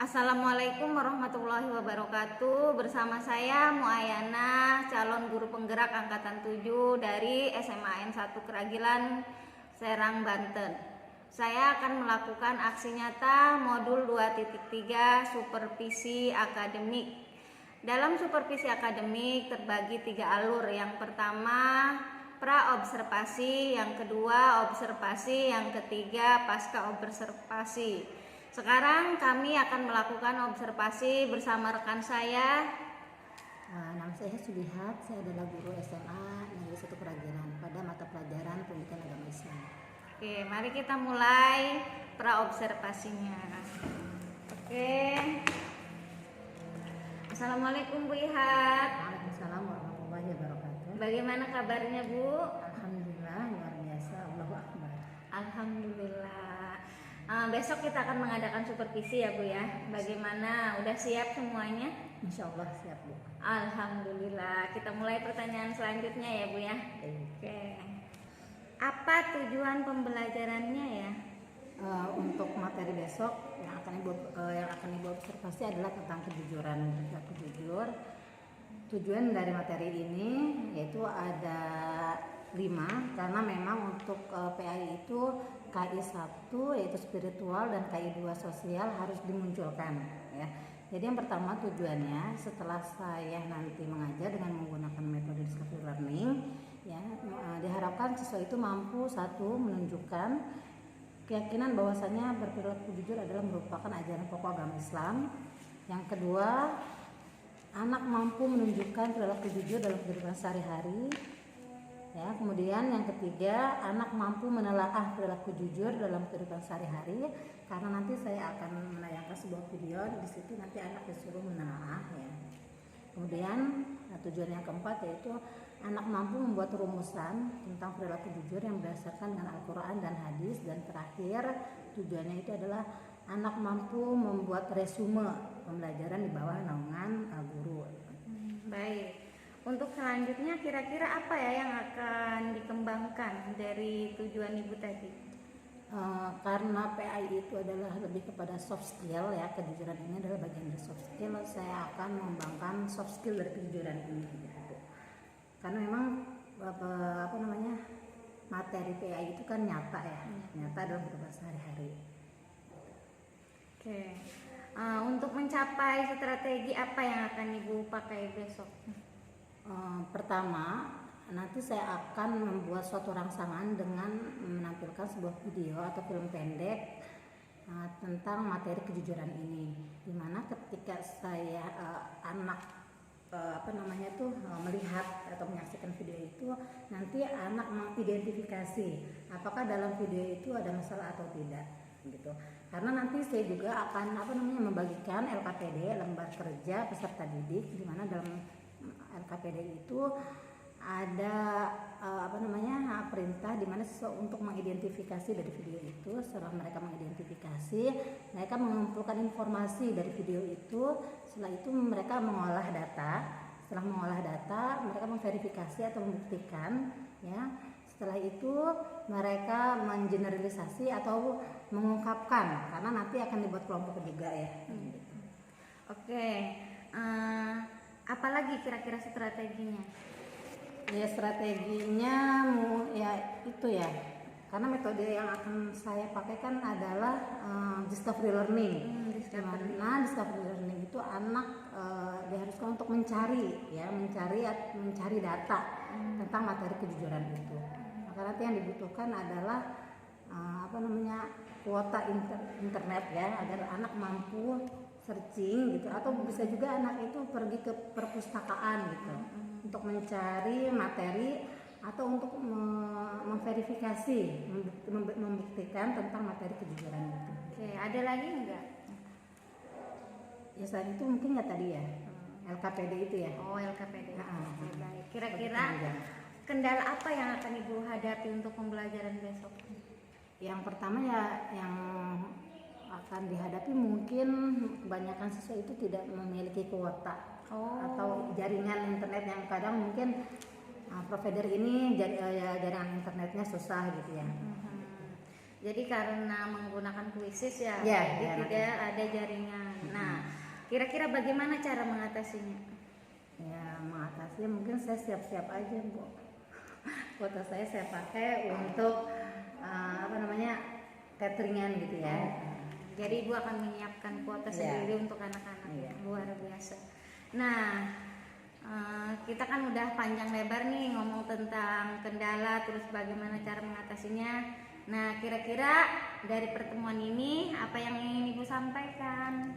Assalamualaikum warahmatullahi wabarakatuh. Bersama saya Muayana, calon guru penggerak angkatan 7 dari SMA N1 Keragilan, Serang, Banten. Saya akan melakukan aksi nyata modul 2.3 supervisi akademik. Dalam supervisi akademik terbagi 3 alur. Yang pertama pra-observasi, yang kedua observasi, yang ketiga pasca observasi. Sekarang kami akan melakukan observasi bersama rekan saya. Nama saya Sulihat, saya adalah guru SMA Negeri 1 Keragilan pada mata pelajaran Pendidikan Agama Islam. Oke, mari kita mulai pra-observasinya. Oke. Assalamualaikum Bu Ihat. Waalaikumsalam warahmatullahi wabarakatuh. Bagaimana kabarnya Bu? Alhamdulillah, luar biasa, Allahu Akbar. Alhamdulillah. Besok kita akan mengadakan supervisi ya Bu ya. Bagaimana? Udah siap semuanya? Insya Allah siap Bu. Alhamdulillah. Kita mulai pertanyaan selanjutnya ya Bu ya. Oke. Apa tujuan pembelajarannya ya? Untuk materi besok yang akan ibu observasi adalah tentang kejujuran, bersikap jujur. Tujuan dari materi ini yaitu ada 5, karena memang untuk PAI itu KI 1 yaitu spiritual dan KI 2 sosial harus dimunculkan ya. Jadi yang pertama tujuannya setelah saya nanti mengajar dengan menggunakan metode discovery learning ya, diharapkan siswa itu mampu satu menunjukkan keyakinan bahwasanya berperilaku jujur adalah merupakan ajaran pokok agama Islam. Yang kedua, anak mampu menunjukkan perilaku jujur dalam kehidupan sehari-hari. Ya, kemudian yang ketiga, anak mampu menelaah perilaku jujur dalam kehidupan sehari-hari, karena nanti saya akan menayangkan sebuah video di situ nanti anak disuruh menelaah ya. Kemudian tujuan yang keempat yaitu anak mampu membuat rumusan tentang perilaku jujur yang berdasarkan dengan Al-Quran dan hadis, dan terakhir tujuannya itu adalah anak mampu membuat resume pembelajaran di bawah naungan guru. Baik. Untuk selanjutnya kira-kira apa ya yang akan dikembangkan dari tujuan Ibu tadi? Karena PAI itu adalah lebih kepada soft skill ya, kejujuran ini adalah bagian dari soft skill, saya akan mengembangkan soft skill dari kejujuran ini gitu. Karena memang materi PAI itu kan nyata ya, nyata dalam kehidupan sehari-hari. Oke. Untuk mencapai strategi apa yang akan Ibu pakai besok? Pertama, nanti saya akan membuat suatu rangsangan dengan menampilkan sebuah video atau film pendek tentang materi kejujuran ini, dimana ketika saya melihat atau menyaksikan video itu, nanti anak mengidentifikasi apakah dalam video itu ada masalah atau tidak gitu. Karena nanti saya juga akan membagikan LKPD, lembar kerja peserta didik, dimana dalam LKPD itu ada perintah di mana untuk mengidentifikasi dari video itu. Setelah mereka mengidentifikasi, mereka mengumpulkan informasi dari video itu. Setelah itu mereka mengolah data. Setelah mengolah data, mereka memverifikasi atau membuktikan ya. Setelah itu mereka mengeneralisasi atau mengungkapkan, karena nanti akan dibuat kelompok juga ya. Oke. Apalagi kira-kira strateginya? Ya strateginya ya itu ya, karena metode yang akan saya pakai kan adalah discovery learning. Discovery learning itu anak diharuskan untuk mencari data tentang materi kejujuran itu. Maka nanti yang dibutuhkan adalah kuota internet ya, agar anak mampu searching gitu, atau bisa juga anak itu pergi ke perpustakaan gitu untuk mencari materi atau untuk memverifikasi, membuktikan tentang materi kejujuran itu. Oke, ada lagi enggak? Ya selain itu mungkin ya tadi ya LKPD itu ya. Oh, LKPD. Oke, baik. Kira-kira kendala apa yang akan Ibu hadapi untuk pembelajaran besok? Yang pertama ya yang akan dihadapi mungkin kebanyakan siswa itu tidak memiliki kuota atau jaringan internet yang kadang mungkin provider ini jaringan internetnya susah gitu ya. Jadi karena menggunakan kuisis ya, ya tidak ada jaringan. Nah, kira-kira bagaimana cara mengatasinya? Ya, mengatasi mungkin saya siap-siap aja, Bu. Kuota saya pakai untuk cateringan gitu ya. Jadi Ibu akan menyiapkan kuota sendiri untuk anak-anak. Luar biasa. Nah, kita kan udah panjang lebar nih ngomong tentang kendala terus bagaimana cara mengatasinya. Nah, kira-kira dari pertemuan ini apa yang ingin Ibu sampaikan?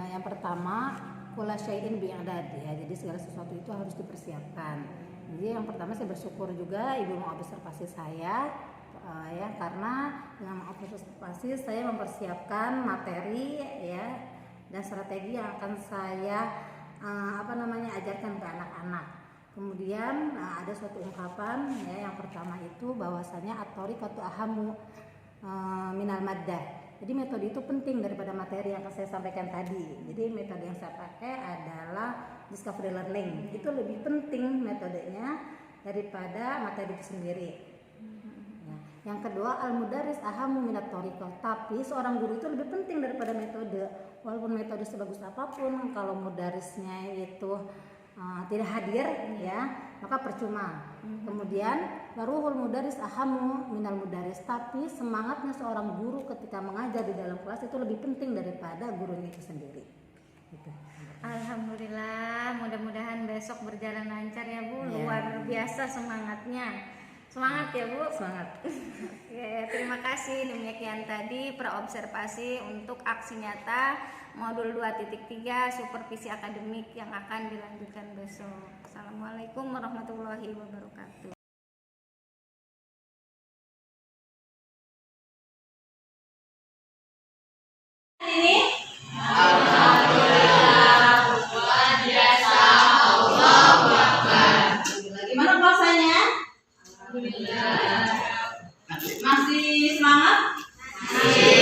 Yang pertama, kula syai'in bi'adad ya. Jadi segala sesuatu itu harus dipersiapkan. Jadi yang pertama saya bersyukur juga Ibu mengobservasi saya ya, karena dengan mengobservasi saya mempersiapkan materi ya dan strategi yang akan saya ajarkan ke anak-anak. Kemudian ada suatu ungkapan ya, yang pertama itu bahwasanya at-thariqatu ahamu minal maddah. Jadi metode itu penting daripada materi yang saya sampaikan tadi. Jadi metode yang saya pakai adalah discovery learning. Itu lebih penting metodenya daripada materi itu sendiri. Ya. Yang kedua, al-mudarris ahamu minat thariqah. Tapi seorang guru itu lebih penting daripada metode. Walaupun metode sebagus apapun, kalau mudarrisnya itu tidak hadir ya, maka percuma. Kemudian waruhul mudarris ahamu minal mudarris. Tapi semangatnya seorang guru ketika mengajar di dalam kelas itu lebih penting daripada gurunya itu sendiri. Gitu. Alhamdulillah, mudah-mudahan besok berjalan lancar ya Bu. Luar biasa semangatnya. Semangat ya Bu. Semangat. Oke, terima kasih. Demikian tadi praobservasi untuk aksi nyata modul 2.3 supervisi akademik yang akan dilanjutkan besok. Assalamualaikum warahmatullahi wabarakatuh. Ini alhamdulillah luar biasa, Allahu Akbar. Gimana puasanya? Alhamdulillah. Masih semangat? Masih.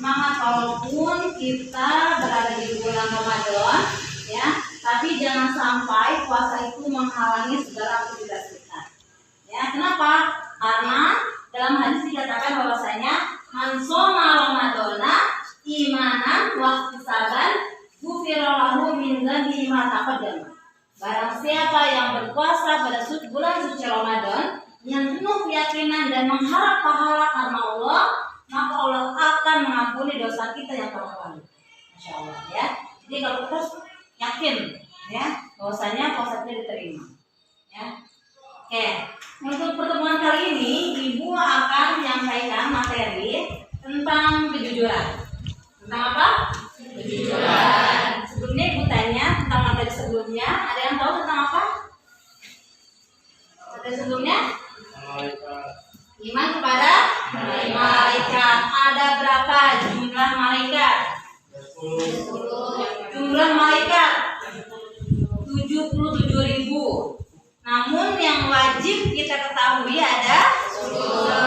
Semangat walaupun kita berada di bulan Ramadan ya, tapi jangan sampai puasa itu menghalangi segala aktivitas kita. Ya, kenapa? Karena dalam hadis dikatakan bahwasanya man shoma ramadhana imanan wa ihtisaban ghufira lahu min dhanbihi ma taqaddama. Barang siapa yang berpuasa pada bulan suci Ramadan yang penuh keyakinan dan mengharap pahala karena Allah, maka Allah akan mengampuni dosa kita yang telah lalu. Masya Allah ya. Jadi kalau terus yakin ya bahwasanya puasa kita diterima. Ya. Oke, untuk pertemuan kali ini Ibu akan menyampaikan materi tentang kejujuran. Tentang apa? Kejujuran. Sebelumnya Ibu tanya tentang materi sebelumnya. Ada yang tahu tentang apa? Materi sebelumnya? Iman kepada malaikat. Ada berapa jumlah malaikat? 10. Jumlah malaikat 77.000. Namun yang wajib kita ketahui ada 10.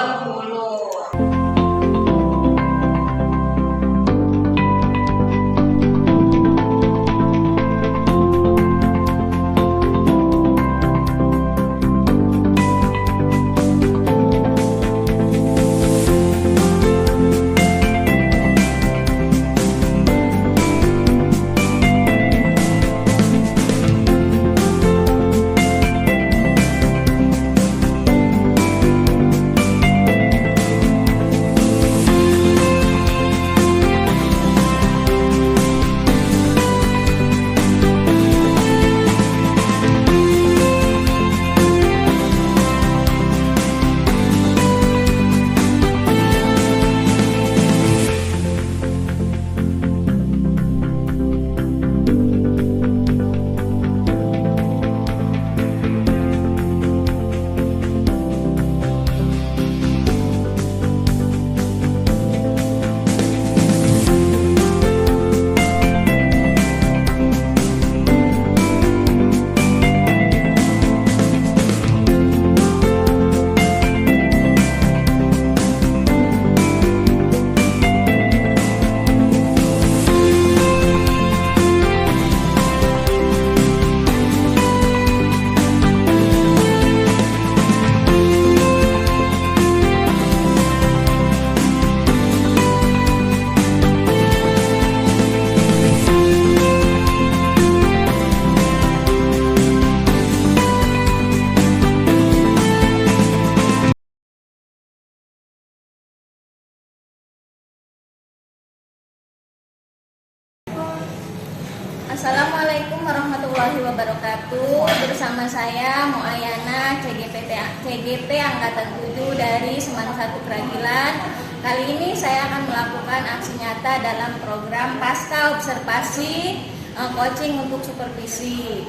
Assalamualaikum warahmatullahi wabarakatuh. Bersama saya Muayana CGP Angkatan 7 dari Seman 1 Keragilan. Kali ini saya akan melakukan aksi nyata dalam program Pasca Observasi Coaching untuk Supervisi.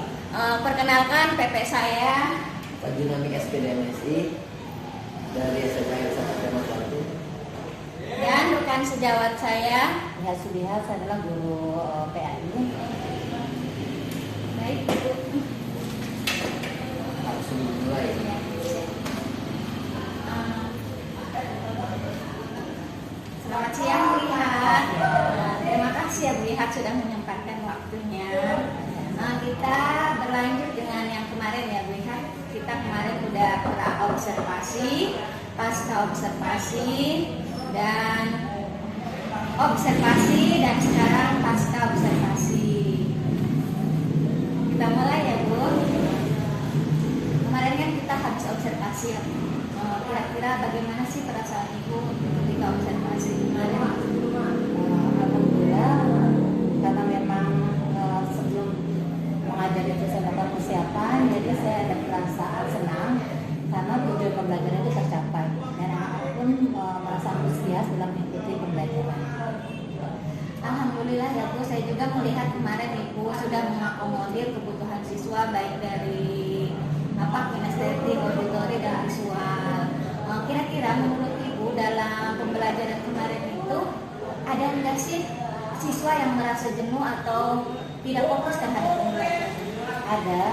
Perkenalkan PP saya Pak Junamik SPDMSI dari SMA 1 dan rekan sejawat saya. Ya Sudiha, saya adalah guru PAI. Baik, Ibu. langsung mulai. Selamat siang Bu Lihat. Terima kasih ya Bu Lihat sudah menyempatkan waktunya. Kita berlanjut dengan yang kemarin ya Bu Lihat. Kita kemarin udah observasi, pasca observasi dan sekarang pasca observasi. Kita mulai ya Bu. Kemarin kan kita habis observasi ya. Kira-kira bagaimana sih perasaan Ibu ketika observasi kemarin? Alhamdulillah, karena memang sebelum mengajar itu saya melakukan persiapan, jadi saya ada perasaan senang karena tujuan pembelajaran itu tercapai dan anak-anak pun merasa antusias dalam mengikuti pembelajaran. Alhamdulillah ya Bu, saya juga melihat kemarin Ibu sudah mengakomodir kebutuhan siswa baik dari kinestetik, auditori dan visual. Kira-kira menurut Ibu dalam pembelajaran kemarin itu ada nggak sih siswa yang merasa jenuh atau tidak fokus terhadap pembelajaran? Ada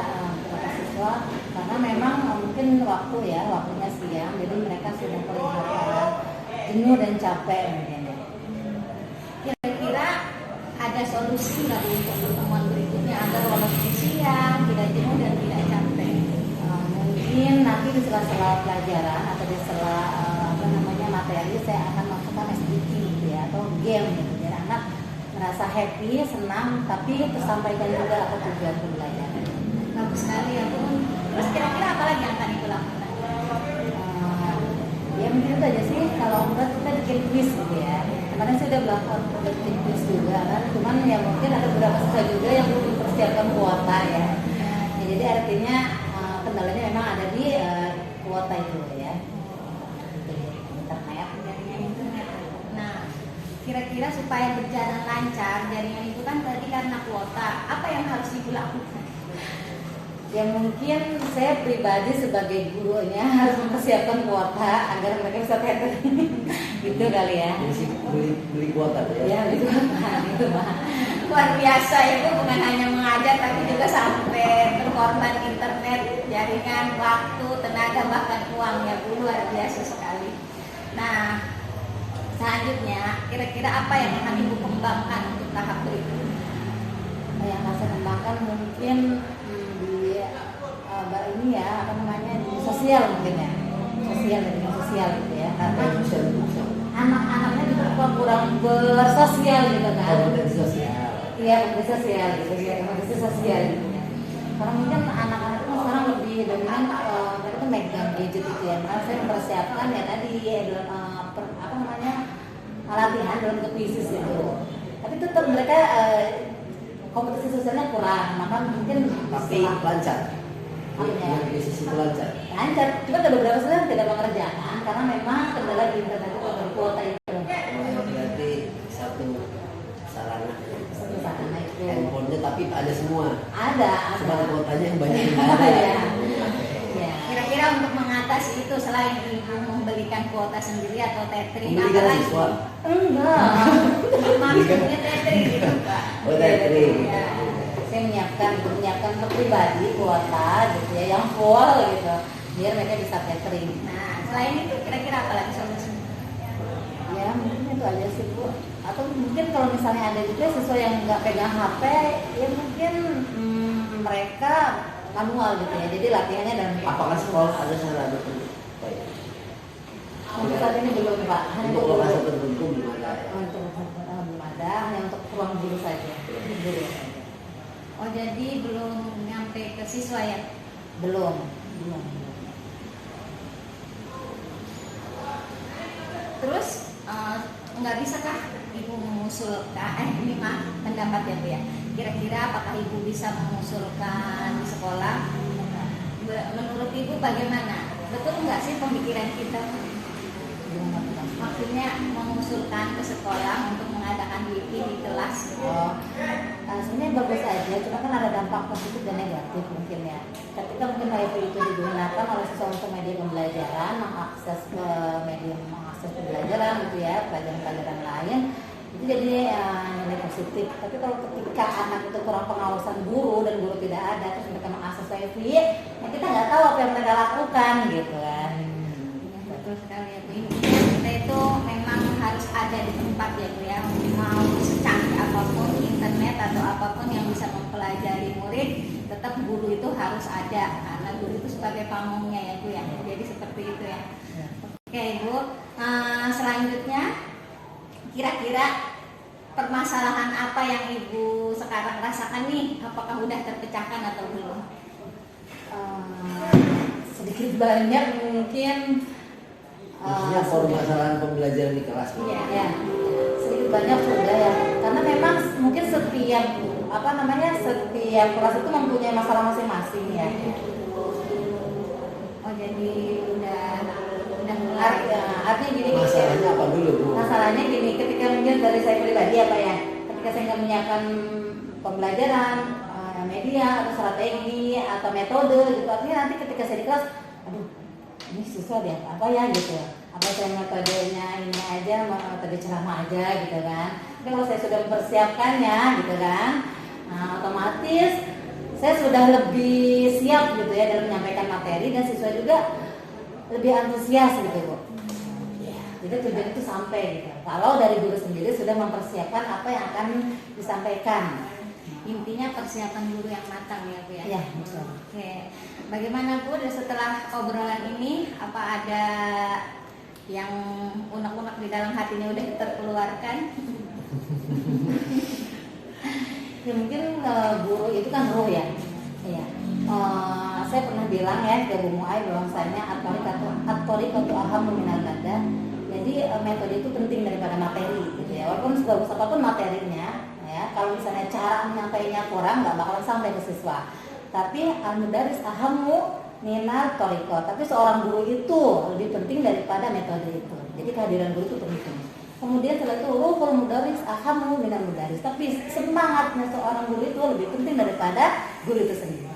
beberapa siswa karena memang mungkin waktunya siang, jadi mereka sudah kelihatan jenuh dan capek mungkin. Kira-kira ada solusi nggak Bu untuk pertemuan berikutnya agar walaupun siang tidak jenuh dan tidak capek? Mungkin nanti di sela-sela pelajaran atau di sela materi saya akan masukkan SDK gitu ya, atau game gitu, biar anak merasa happy, senang, tapi tersampaikan juga apa tujuan pembelajaran. Bagus sekali ya Bu. Terus kira-kira apa lagi yang akan Ibu lakukan? Ya mungkin itu aja sih, kalau enggak kita bikin quiz gitu ya. Kemarin saya udah melakukan bikin quiz juga kan, cuman ya mungkin ada beberapa siswa juga yang belum mempersiapkan kuota ya. Jadi artinya kendalanya memang ada di kuota itu ya. Nah, kira-kira supaya berjalan lancar jaringan itu kan tadi karena kuota, apa yang harus Ibu lakukan? Ya mungkin saya pribadi sebagai gurunya harus mempersiapkan kuota agar mereka bisa tethering gitu kali ya. Beli kuota ya. Ya beli kuota gitu Pak. Luar biasa Ibu, bukan hanya mengajar tapi juga sampai berkorban internet, jaringan, waktu, tenaga, bahkan uang ya Bu, luar biasa sekali. Nah, selanjutnya kira-kira apa yang akan Ibu kembangkan untuk tahap berikutnya? Yang akan saya kembangkan mungkin di ini ya di sosial mungkin ya, sosial gitu ya, karena anak-anaknya juga kurang bersosial gitu kan. Kompetensi sosial. Iya, kompetensi sosial gitu ya, kompetensi sosial gitu ya. Karena mungkin anak-anak itu sekarang lebih dominan mereka tuh megang gadget gitu ya. Karena saya mempersiapkan ya tadi dalam latihan dalam bentuk bisnis gitu. Tapi tetap mereka kompetensi sosialnya kurang, maka mungkin Tapi lancar. Yang di sisi itu lancar. lancar. Cuma ada beberapa siswa yang tidak mengerjakan karena memang kendala di internet itu kuota itu. Berarti satu sarana. Satu sarana itu. Handphonenya tapi ada semua. Ada. Cuma kuotanya yang banyak. Ya. Ya. Kira-kira untuk mengatasi itu selain Ibu membelikan kuota sendiri atau tethering, apa Membelikan lagi? siswa. Enggak. Maksudnya tethering gitu Pak. Oh, tethering. Ya. Saya menyiapkan untuk pribadi kuota gitu ya, yang full gitu, biar mereka bisa tethering. Nah, selain itu kira-kira apa lagi solusinya? Ya mungkin itu aja sih Bu. Atau mungkin kalau misalnya ada juga siswa yang nggak pegang HP, ya mungkin mereka manual gitu ya. Jadi latihannya dalam Apakah sekolah ada sarana tertentu? untuk saat ini belum Pak. Hanya Untuk untuk lokasi tertentu belum ada. belum ada, hanya untuk ruang guru saja. Guru saja. Oh, jadi belum nyampe ke siswa ya? Belum. Terus nggak bisakah Ibu mengusulkan ini mah pendapat ya Bu ya, Kira-kira apakah Ibu bisa mengusulkan di sekolah? Menurut Ibu bagaimana? Betul nggak sih pemikiran kita? Maksudnya mengusulkan ke sekolah untuk mengadakan WiFi di kelas. Sebenarnya bagus aja, cuma kan ada dampak positif dan negatif mungkin ya. Ketika mungkin WiFi itu digunakan oleh seseorang untuk media pembelajaran, mengakses pembelajaran gitu ya, pelajaran-pelajaran lain, itu jadi nilai positif. Tapi kalau ketika anak itu kurang pengawasan guru dan guru tidak ada, terus mereka mengakses WiFi, ya kita nggak tahu apa yang mereka lakukan gitu kan. Betul sekali ya Bu. Kita itu memang harus ada di tempat ya Bu ya. Mau secanggih apapun internet atau apapun yang bisa mempelajari murid, tetap guru itu harus ada. Karena guru itu sebagai pamongnya ya Bu ya. Jadi seperti itu ya. Oke Bu. Selanjutnya kira-kira permasalahan apa yang Ibu sekarang rasakan nih? Apakah udah terpecahkan atau belum? Sedikit banyak mungkin. Maksudnya permasalahan pembelajaran di kelas. Ya, sedikit banyak sudah ya. Karena memang mungkin setiap setiap kelas itu mempunyai masalah masing-masing ya. Oh jadi udah mulai. Artinya gini. Masalahnya apa dulu Bu? Masalahnya gini, ketika mungkin dari saya pribadi apa ya, ketika saya nggak menyiapkan pembelajaran, media atau strategi atau metode gitu, artinya nanti ketika saya di kelas, aduh ini siswa dia apa ya gitu, apa saya metodenya ini aja, metode ceramah aja gitu kan. Tapi kalau saya sudah mempersiapkannya gitu kan, otomatis saya sudah lebih siap gitu ya dalam menyampaikan materi, dan siswa juga lebih antusias gitu Bu. Jadi tujuan itu sampai gitu. Kalau dari guru sendiri sudah mempersiapkan apa yang akan disampaikan. Intinya persiapan guru yang matang ya Bu ya. Iya, betul. Oke. Bagaimana Bu setelah obrolan ini, apa ada yang unek-unek di dalam hatinya udah terkeluarkan? Ya mungkin guru itu kan ruh ya. Iya. Saya pernah bilang ya ke Bu Muay bahwasanya at-thariqatu ahammu minal madah. Jadi metode itu penting daripada materi gitu ya. Walaupun sebagus apapun materinya, ya kalau misalnya cara menyampaikannya kurang, nggak bakalan sampai ke siswa. Tapi al-mudaris ahammu minal thariqah. Tapi seorang guru itu lebih penting daripada metode itu. Jadi kehadiran guru itu penting. Kemudian setelah itu ruhul mudaris ahammu minal mudaris. Tapi semangatnya seorang guru itu lebih penting daripada guru itu sendiri.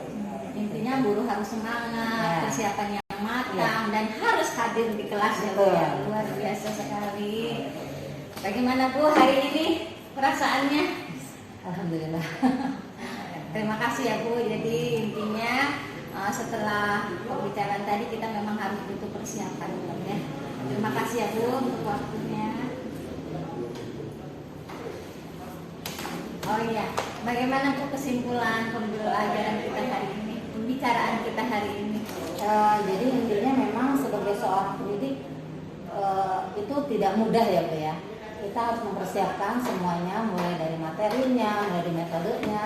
Intinya guru harus semangat, persiapannya matang, dan harus hadir di kelas ya Bu ya. Luar biasa sekali. Bagaimana Bu hari ini perasaannya? Alhamdulillah. Terima kasih ya Bu. Jadi intinya setelah pembicaraan tadi kita memang harus butuh persiapan ya. Terima kasih ya Bu untuk waktunya. Oh iya, bagaimana Bu kesimpulan pembelajaran kita hari ini, pembicaraan kita hari ini? Jadi intinya memang sebagai seorang pendidik itu tidak mudah ya Bu ya. Kita harus mempersiapkan semuanya, mulai dari materinya, mulai dari metodenya,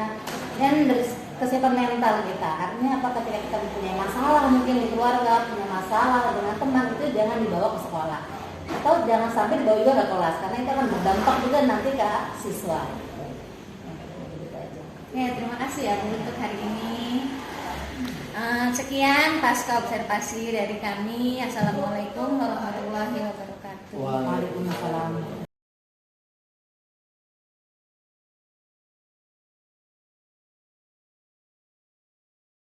dan dari kesiapan mental kita. Artinya apa, ketika kita mempunyai masalah mungkin di keluarga, punya masalah dengan teman, itu jangan dibawa ke sekolah, atau jangan sampai dibawa juga ke kelas, karena itu akan berdampak juga nanti ke siswa. Ya, terima kasih ya Bu untuk hari ini. Sekian pasca observasi dari kami. Assalamualaikum warahmatullahi wabarakatuh. Waalaikumsalam.